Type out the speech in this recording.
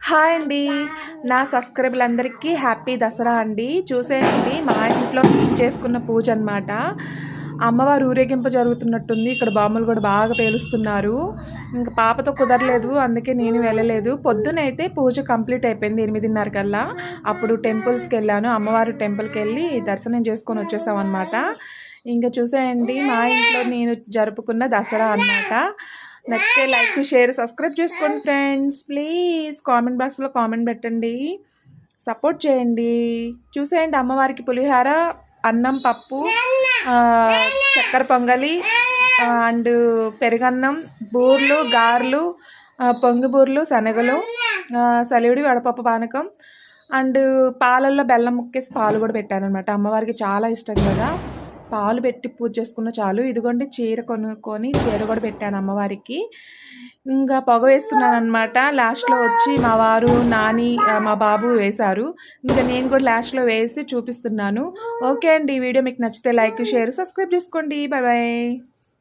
Hi అండి. నా సబ్స్క్రైబర్లందరికీ happy Dasara అండి. చూసేయండి మా ఇంట్లో చేసుకున్న పూజ అనమాట. అమ్మవారు ఊరేగింపు జరుగుతున్నట్టుంది. ఇక్కడ బాంబులు కూడా బాగా పేలుస్తున్నారు. ఇంకా పాపతో కుదరలేదు, అందుకే నేను వెళ్ళలేదు. పొద్దునైతే పూజ కంప్లీట్ అయిపోయింది 8:30 కల్లా. అప్పుడు టెంపుల్స్కి వెళ్ళాను, అమ్మవారి టెంపుల్కి వెళ్ళి దర్శనం చేసుకొని వచ్చేసాం అనమాట. ఇంకా చూసేయండి మా ఇంట్లో నేను జరుపుకున్న దసరా అన్నమాట. నచ్చితే లైక్ షేర్ సబ్స్క్రైబ్ చేసుకోండి ఫ్రెండ్స్. ప్లీజ్ కామెంట్ బాక్స్లో కామెంట్ పెట్టండి, సపోర్ట్ చేయండి. చూసేయండి అమ్మవారికి పులిహార, అన్నం, పప్పు, చక్కెర పొంగలి అండ్ పెరుగన్నం, బూర్లు, గారెలు, పొంగి బూర్లు, శనగలు, సలివిడి, వడపప్పు పానకం అండ్ పాలల్లో బెల్లం ముక్కేసి పాలు కూడా పెట్టాను అనమాట. అమ్మవారికి చాలా ఇష్టం కదా, పాలు పెట్టి పూజ చేసుకున్న చాలు. ఇదిగోండి చీర కొనుక్కొని చీర కూడా పెట్టాను అమ్మవారికి. ఇంకా పొగ వేస్తున్నాను అనమాట. లాస్ట్లో వచ్చి మా వారు, నాని, మా బాబు వేశారు. ఇంకా నేను కూడా లాస్ట్లో వేసి చూపిస్తున్నాను. ఓకే అండి, ఈ వీడియో మీకు నచ్చితే లైక్ షేర్ సబ్స్క్రైబ్ చేసుకోండి. Bye bye.